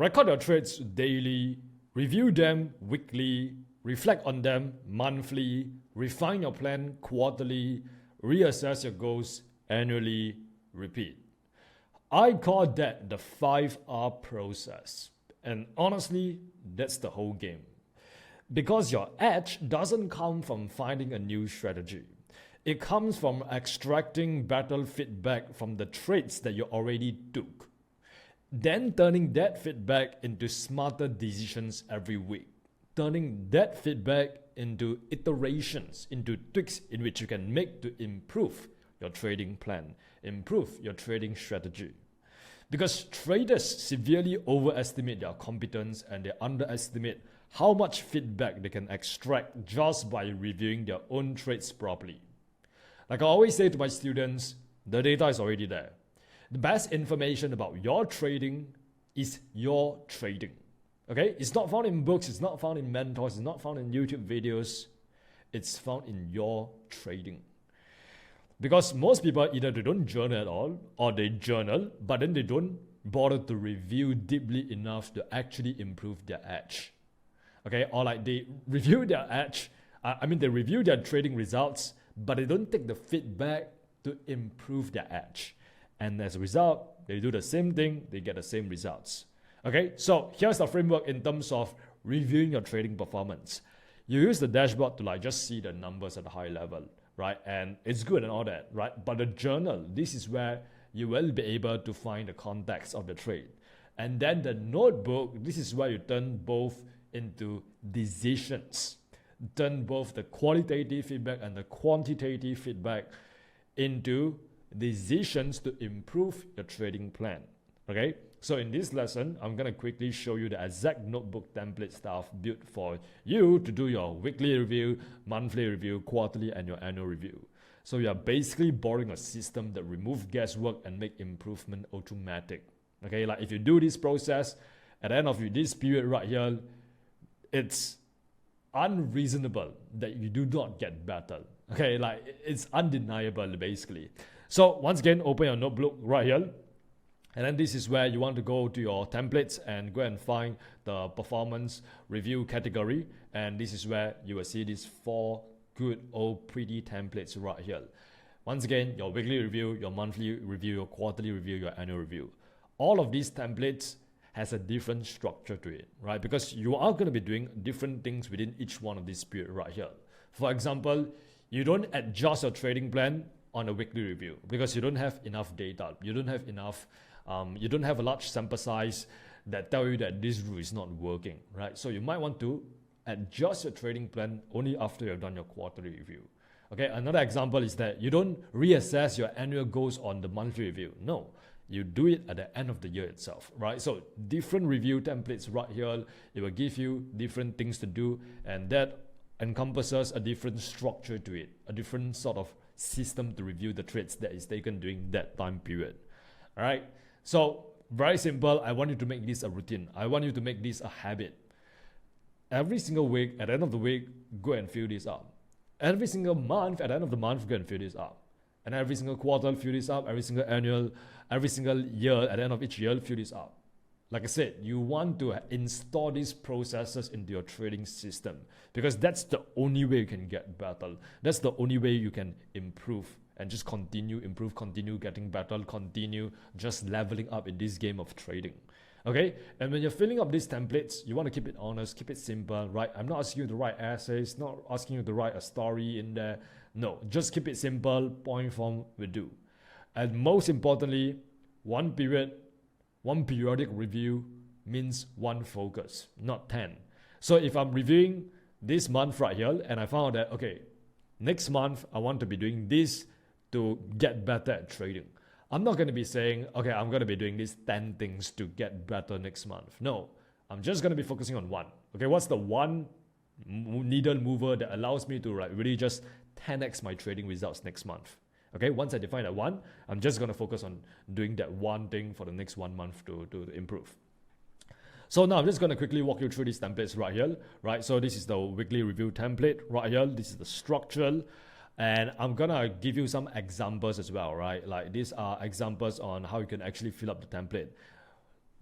record your trades daily, review them weekly, reflect on them monthly, refine your plan quarterly, reassess your goals annually, repeat. I call that the 5R process. And honestly, that's the whole game. Because your edge doesn't come from finding a new strategy. It comes from extracting better feedback from the traits that you already took. Then turning that feedback into smarter decisions every week. Turning that feedback into iterations, into tweaks in which you can make to improve your trading plan, improve your trading strategy. Because traders severely overestimate their competence and they underestimate how much feedback they can extract just by reviewing their own trades properly. Like I always say to my students, the data is already there. The best information about your trading is your trading. Okay? It's not found in books, it's not found in mentors, it's not found in YouTube videos. It's found in your trading. Because most people either they don't journal at all or they journal, but then they don't bother to review deeply enough to actually improve their edge. Okay? Or like they review their edge, they review their trading results, but they don't take the feedback to improve their edge. And as a result, they do the same thing, they get the same results. Okay, so here's the framework in terms of reviewing your trading performance. You use the dashboard to just see the numbers at a high level, right? And it's good and all that, right? But the journal, this is where you will be able to find the context of the trade. And then the notebook, this is where you turn both into decisions. Turn both the qualitative feedback and the quantitative feedback into decisions to improve your trading plan. Okay, so in this lesson, I'm going to quickly show you the exact notebook template stuff built for you to do your weekly review, monthly review, quarterly, and your annual review. So you are basically borrowing a system that removes guesswork and make improvement automatic. Okay, like if you do this process, at the end of this period right here, it's unreasonable that you do not get better. Okay, like it's undeniable basically. So once again, open your notebook right here. And then this is where you want to go to your templates and go and find the performance review category. And this is where you will see these 4 good old pretty templates right here. Once again, your weekly review, your monthly review, your quarterly review, your annual review. All of these templates has a different structure to it, right? Because you are going to be doing different things within each one of these period right here. For example, you don't adjust your trading plan on a weekly review because you don't have enough data. You don't have enough, you don't have a large sample size that tell you that this rule is not working, right? So you might want to adjust your trading plan only after you've done your quarterly review. Okay, another example is that you don't reassess your annual goals on the monthly review. No, you do it at the end of the year itself, right? So different review templates right here, it will give you different things to do, and that encompasses a different structure to it, a different sort of system to review the trades that is taken during that time period. All right, so very simple. I want you to make this a routine. I want you to make this a habit. Every single week, at the end of the week, go and fill this up. Every single month, at the end of the month, go and fill this up. And every single quarter, fill this up. Every single annual, every single year, at the end of each year, fill this up. Like I said, you want to install these processes into your trading system because that's the only way you can get better. That's the only way you can improve and just continue, improve, continue getting better, continue just leveling up in this game of trading. Okay? And when you're filling up these templates, you want to keep it honest, keep it simple, right? I'm not asking you to write essays, not asking you to write a story in there. No, just keep it simple, point form will do. And most importantly, one periodic review means one focus, not 10. So if I'm reviewing this month right here and I found that, okay, next month I want to be doing this to get better at trading. I'm not going to be saying, okay, I'm going to be doing these 10 things to get better next month. No, I'm just going to be focusing on one. Okay, what's the one needle mover that allows me to really just 10x my trading results next month? Okay, once I define that one, I'm just going to focus on doing that one thing for the next 1 month to improve. So now I'm just going to quickly walk you through these templates right here, right? So this is the weekly review template right here. This is the structure. And I'm going to give you some examples as well, right? Like these are examples on how you can actually fill up the template.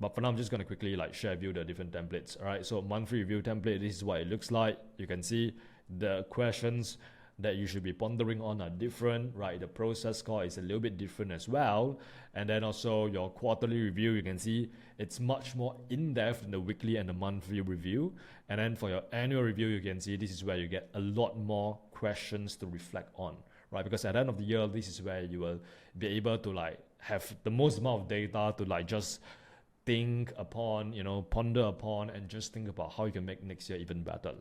But for now, I'm just going to quickly like share with you the different templates. All right, so monthly review template, this is what it looks like. You can see the questions that you should be pondering on are different, right? The process score is a little bit different as well. And then also your quarterly review, you can see it's much more in-depth than the weekly and the monthly review. And then for your annual review, you can see this is where you get a lot more questions to reflect on, right? Because at the end of the year, this is where you will be able to like have the most amount of data to like just think upon, ponder upon, and just think about how you can make next year even better.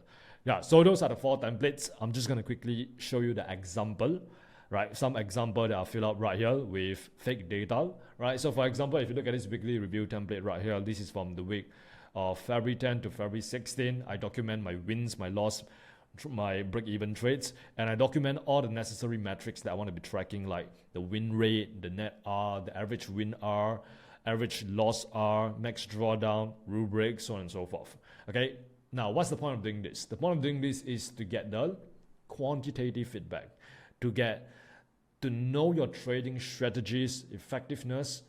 Yeah, so those are the 4 templates. I'm just going to quickly show you the example, right? Some example that I'll fill out right here with fake data, right? So for example, if you look at this weekly review template right here, this is from the week of February 10 to February 16. I document my wins, my loss, my break-even trades, and I document all the necessary metrics that I want to be tracking, like the win rate, the net R, the average win R, average loss R, max drawdown, rubric, so on and so forth. Okay, now what's the point of doing this? The point of doing this is to get the quantitative feedback, to know your trading strategies, effectiveness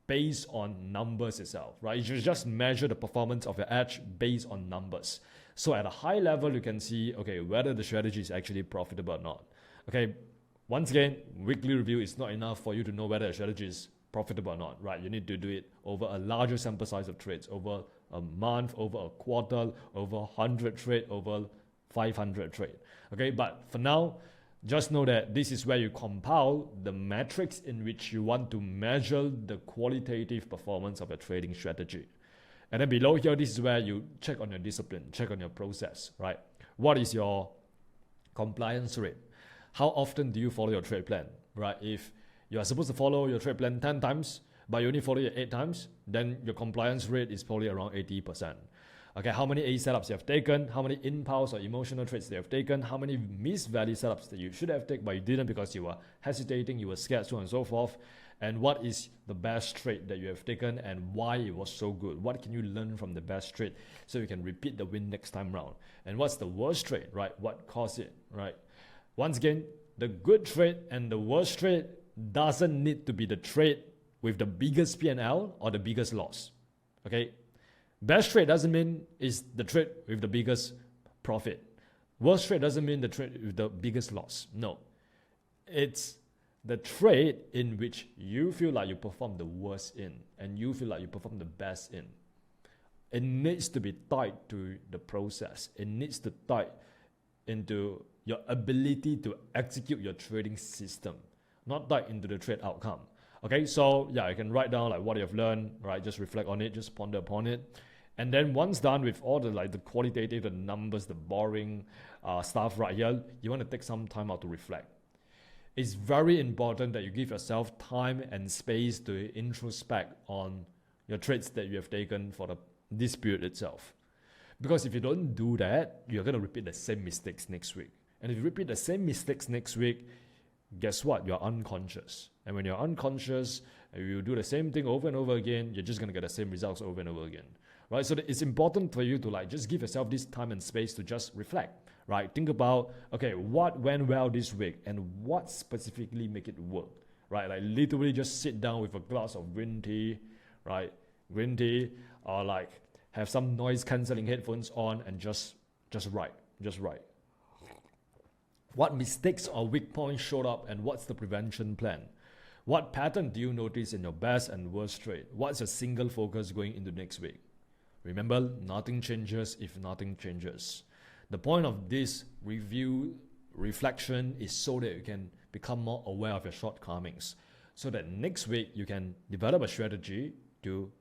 based on numbers itself, right? You should just measure the performance of your edge based on numbers. So at a high level, you can see, okay, whether the strategy is actually profitable or not. Okay, once again, weekly review is not enough for you to know whether a strategy is profitable or not, right? You need to do it over a larger sample size of trades, over a month, over a quarter, over 100 trade, over 500 trade. Okay, but for now, just know that this is where you compile the metrics in which you want to measure the qualitative performance of your trading strategy. And then below here, this is where you check on your discipline, check on your process, right? What is your compliance rate? How often do you follow your trade plan, right? If you are supposed to follow your trade plan 10 times, but you only follow it 8 times, then your compliance rate is probably around 80%. Okay, how many A setups you have taken, how many impulse or emotional trades you have taken, how many misvalue setups that you should have taken, but you didn't because you were hesitating, you were scared, so on and so forth. And what is the best trade that you have taken and why it was so good? What can you learn from the best trade so you can repeat the win next time round? And what's the worst trade, right? What caused it, right? Once again, the good trade and the worst trade doesn't need to be the trade with the biggest P&L or the biggest loss, okay? Best trade doesn't mean it's the trade with the biggest profit. Worst trade doesn't mean the trade with the biggest loss. No, it's the trade in which you feel like you perform the worst in and you feel like you perform the best in. It needs to be tied to the process. It needs to tie into your ability to execute your trading system, not tied into the trade outcome. Okay, so yeah, you can write down like what you have learned, right? Just reflect on it, just ponder upon it. And then once done with all the like the qualitative, the numbers, the boring stuff right here, you want to take some time out to reflect. It's very important that you give yourself time and space to introspect on your trades that you have taken for this period itself. Because if you don't do that, you're going to repeat the same mistakes next week. And if you repeat the same mistakes next week, guess what? You're unconscious. And when you're unconscious, and you do the same thing over and over again, you're just going to get the same results over and over again. Right? So it's important for you to like just give yourself this time and space to just reflect. Right? Think about, okay, what went well this week and what specifically make it work. Right? Like literally just sit down with a glass of green tea, right? Green tea, or like have some noise cancelling headphones on and just write. Just write. What mistakes or weak points showed up and what's the prevention plan? What pattern do you notice in your best and worst trade? What's your single focus going into next week? Remember, nothing changes if nothing changes. The point of this review, reflection is so that you can become more aware of your shortcomings. So that next week you can develop a strategy to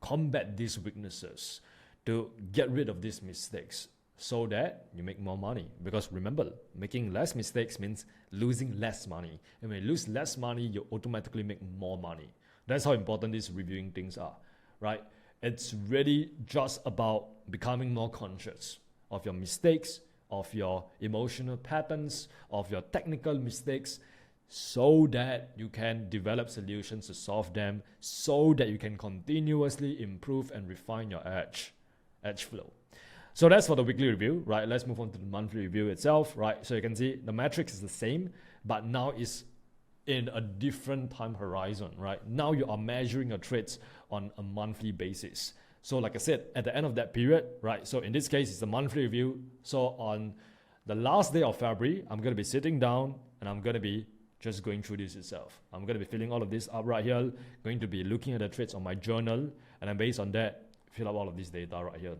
combat these weaknesses, to get rid of these mistakes, so that you make more money. Because remember, making less mistakes means losing less money. And when you lose less money, you automatically make more money. That's how important these reviewing things are, right? It's really just about becoming more conscious of your mistakes, of your emotional patterns, of your technical mistakes, so that you can develop solutions to solve them, so that you can continuously improve and refine your edge flow. So that's for the weekly review, right? Let's move on to the monthly review itself, right? So you can see the metrics is the same, but now it's in a different time horizon, right? Now you are measuring your trades on a monthly basis. So like I said, at the end of that period, right? So in this case, it's a monthly review. So on the last day of February, I'm going to be sitting down and I'm going to be just going through this itself. I'm going to be filling all of this up right here, going to be looking at the trades on my journal, and then based on that, fill up all of this data right here.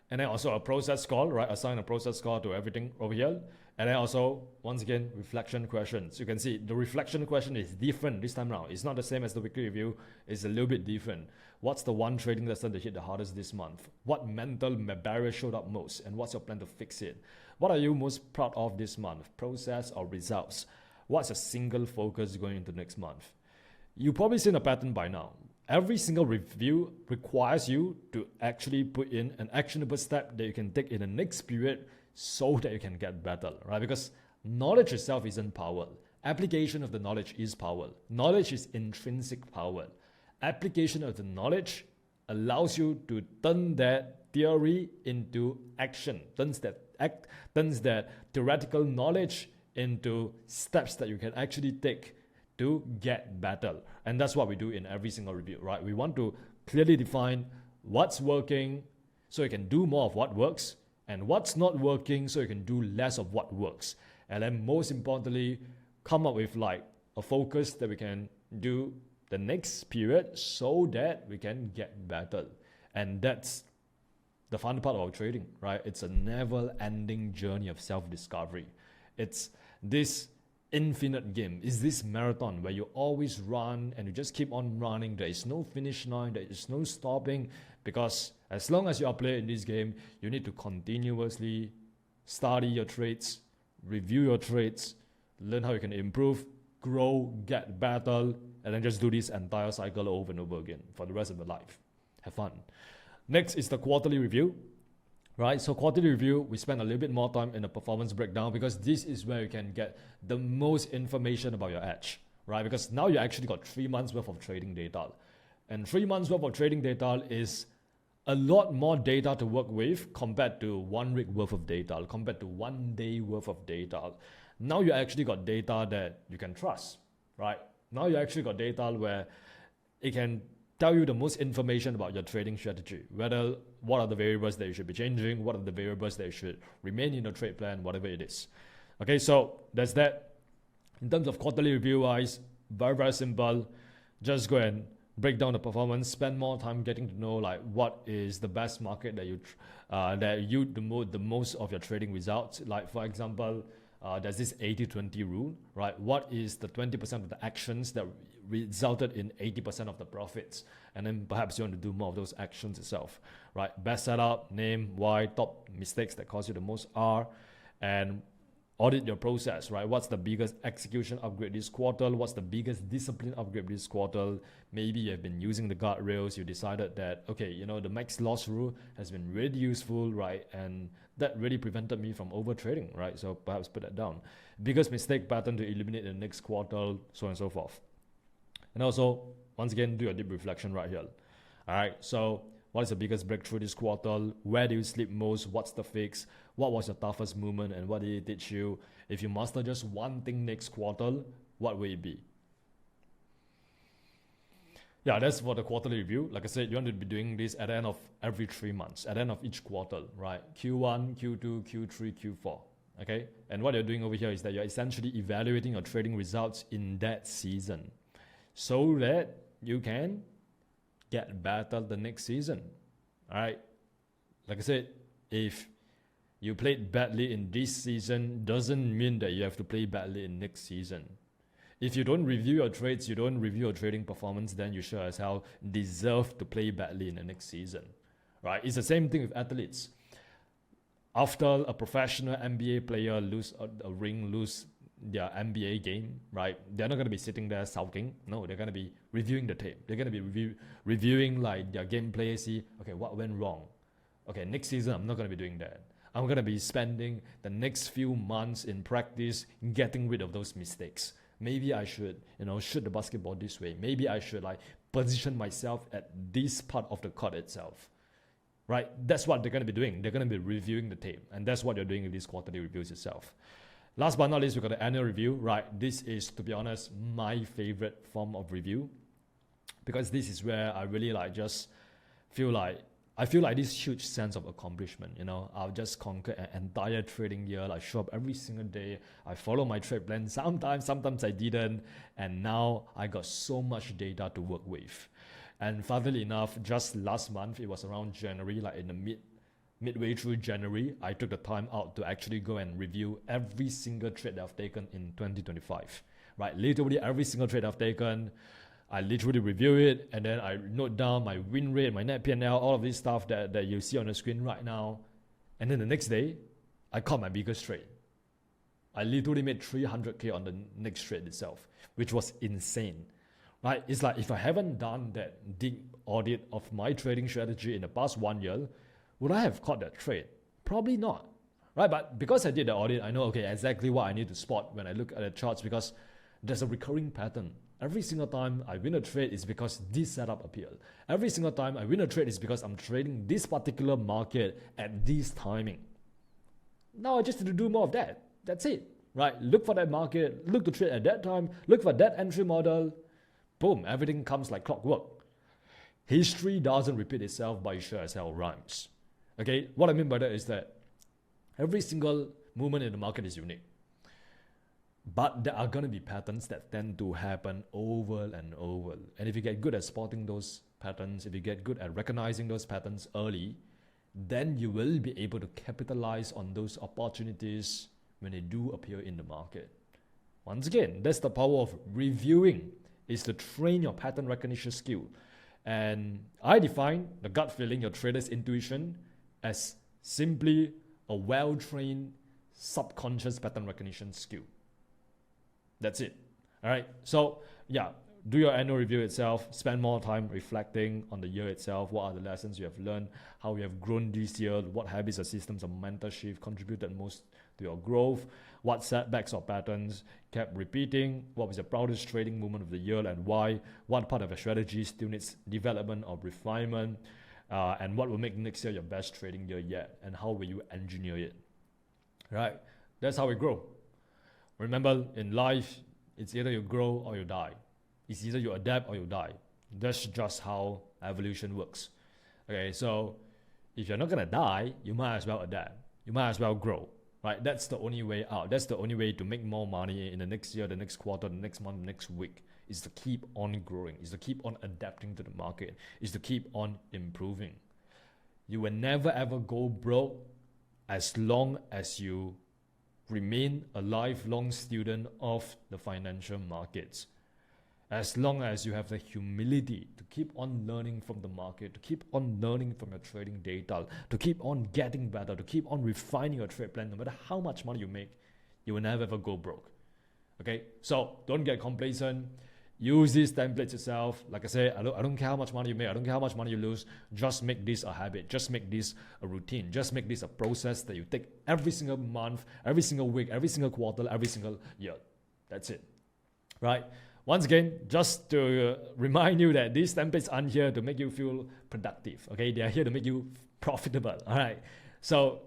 And then also a process score, right? Assign a process score to everything over here. And then also, once again, reflection questions. You can see the reflection question is different this time around. It's not the same as the weekly review. It's a little bit different. What's the one trading lesson that hit the hardest this month? What mental barrier showed up most? And what's your plan to fix it? What are you most proud of this month? Process or results? What's a single focus going into next month? You've probably seen a pattern by now. Every single review requires you to actually put in an actionable step that you can take in the next period so that you can get better, right? Because knowledge itself isn't power. Application of the knowledge is power. Knowledge is intrinsic power. Application of the knowledge allows you to turn that theory into action, turns that theoretical knowledge into steps that you can actually take to get better. And that's what we do in every single review, right? We want to clearly define what's working so you can do more of what works, and what's not working so you can do less of what works. And then most importantly, come up with like a focus that we can do the next period so that we can get better. And that's the fun part of our trading, right? It's a never-ending journey of self-discovery. It's this infinite game. It's this marathon where you always run and you just keep on running. There is no finish line, there is no stopping, because as long as you are playing in this game, you need to continuously study your trades, review your trades, learn how you can improve, grow, get better, and then just do this entire cycle over and over again for the rest of your life. Have fun. Next is the quarterly review. Right, so quarterly review, we spend a little bit more time in the performance breakdown because this is where you can get the most information about your edge, right? Because now you actually got 3 months worth of trading data. And 3 months worth of trading data is a lot more data to work with compared to 1 week worth of data, compared to 1 day worth of data. Now you actually got data that you can trust, right? Now you actually got data where it can tell you the most information about your trading strategy, whether what are the variables that you should be changing, what are the variables that you should remain in your trade plan, whatever it is. Okay, so that's that. In terms of quarterly review wise, very, very simple. Just go and break down the performance, spend more time getting to know like what is the best market that you the most of your trading results. Like for example, there's this 80-20 rule, right? What is the 20% of the actions that resulted in 80% of the profits? And then perhaps you want to do more of those actions itself, right? Best setup, name, why, top mistakes that cost you the most are, and audit your process, right? What's the biggest execution upgrade this quarter? What's the biggest discipline upgrade this quarter? Maybe you have been using the guardrails. You decided that, okay, the max loss rule has been really useful, right? And that really prevented me from over trading, right? So perhaps put that down. Biggest mistake pattern to eliminate in the next quarter, so on and so forth. And also, once again, do a deep reflection right here. All right, so what is the biggest breakthrough this quarter? Where do you sleep most? What's the fix? What was your toughest moment and what did it teach you? If you master just one thing next quarter, what will it be? Yeah, that's for the quarterly review. Like I said, you want to be doing this at the end of every 3 months, at the end of each quarter, right? Q1, Q2, Q3, Q4. Okay, and what you're doing over here is that you're essentially evaluating your trading results in that season, so that you can get better the next season. All right. Like I said, if you played badly in this season, doesn't mean that you have to play badly in next season. If you don't review your trades, you don't review your trading performance, then you sure as hell deserve to play badly in the next season. Right? It's the same thing with athletes. After a professional NBA player lose their NBA game, right? They're not going to be sitting there sulking. No, they're going to be reviewing the tape. They're going to be reviewing like their gameplay, see, okay, what went wrong? Okay, next season, I'm not going to be doing that. I'm going to be spending the next few months in practice getting rid of those mistakes. Maybe I should, shoot the basketball this way. Maybe I should like position myself at this part of the court itself. Right? That's what they're going to be doing. They're going to be reviewing the tape. And that's what you're doing in these quarterly reviews itself. Last but not least, we got the annual review, right? This is, to be honest, my favorite form of review, because this is where I really feel like this huge sense of accomplishment. I'll just conquer an entire trading year. I show up every single day. I follow my trade plan. Sometimes I didn't, and now I got so much data to work with. And funnily enough, just last month, it was around January, like in the midway through January, I took the time out to actually go and review every single trade that I've taken in 2025. Right, literally every single trade I've taken, I literally review it, and then I note down my win rate, my net P&L, all of this stuff that you see on the screen right now. And then the next day, I caught my biggest trade. I literally made 300K on the next trade itself, which was insane. Right? It's like if I haven't done that deep audit of my trading strategy in the past 1 year, would I have caught that trade? Probably not. Right? But because I did the audit, I know exactly what I need to spot when I look at the charts, because there's a recurring pattern. Every single time I win a trade is because this setup appeared. Every single time I win a trade is because I'm trading this particular market at this timing. Now I just need to do more of that. That's it. Right? Look for that market, look to trade at that time, look for that entry model. Boom, everything comes like clockwork. History doesn't repeat itself, but it sure as hell rhymes. Okay, what I mean by that is that every single movement in the market is unique. But there are going to be patterns that tend to happen over and over. And if you get good at spotting those patterns, if you get good at recognizing those patterns early, then you will be able to capitalize on those opportunities when they do appear in the market. Once again, that's the power of reviewing, is to train your pattern recognition skill. And I define the gut feeling, your trader's intuition, as simply a well-trained subconscious pattern recognition skill. That's it. All right. So yeah, do your annual review itself. Spend more time reflecting on the year itself. What are the lessons you have learned? How you have grown this year? What habits or systems of mentorship contributed most to your growth? What setbacks or patterns kept repeating? What was your proudest trading moment of the year and why? What part of your strategy still needs development or refinement? And what will make next year your best trading year yet? And how will you engineer it? Right? That's how we grow. Remember, in life, it's either you grow or you die. It's either you adapt or you die. That's just how evolution works. Okay, so if you're not going to die, you might as well adapt. You might as well grow. Right? That's the only way out. That's the only way to make more money in the next year, the next quarter, the next month, the next week, is to keep on growing, is to keep on adapting to the market, is to keep on improving. You will never ever go broke as long as you remain a lifelong student of the financial markets. As long as you have the humility to keep on learning from the market, to keep on learning from your trading data, to keep on getting better, to keep on refining your trade plan, no matter how much money you make, you will never ever go broke. Okay, so don't get complacent. Use these templates yourself. Like I say, I don't care how much money you make. I don't care how much money you lose. Just make this a habit. Just make this a routine. Just make this a process that you take every single month, every single week, every single quarter, every single year. That's it. Right? Once again, just to remind you that these templates aren't here to make you feel productive. Okay? They are here to make you profitable. All right? So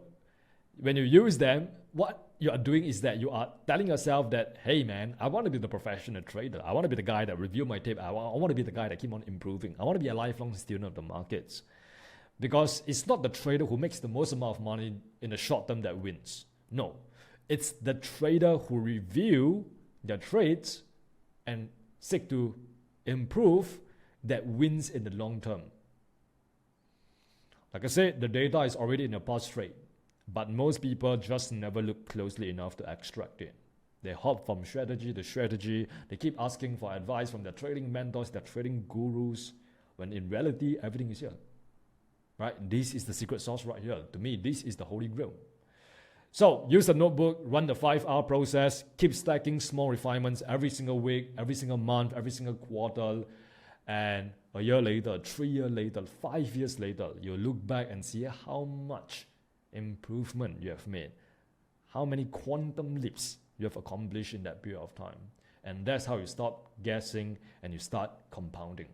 when you use them, what you are doing is that you are telling yourself that, hey man, I want to be the professional trader. I want to be the guy that review my tape. I want to be the guy that keep on improving. I want to be a lifelong student of the markets. Because it's not the trader who makes the most amount of money in the short term that wins. No, it's the trader who review their trades and seek to improve that wins in the long term. Like I said, the data is already in your past trade. But most people just never look closely enough to extract it. They hop from strategy to strategy. They keep asking for advice from their trading mentors, their trading gurus, when in reality, everything is here. Right? This is the secret sauce right here. To me, this is the holy grail. So use a notebook, run the 5R process, keep stacking small refinements every single week, every single month, every single quarter. And a year later, 3 years later, 5 years later, you look back and see how much improvement you have made, how many quantum leaps you have accomplished in that period of time. And that's how you stop guessing and you start compounding.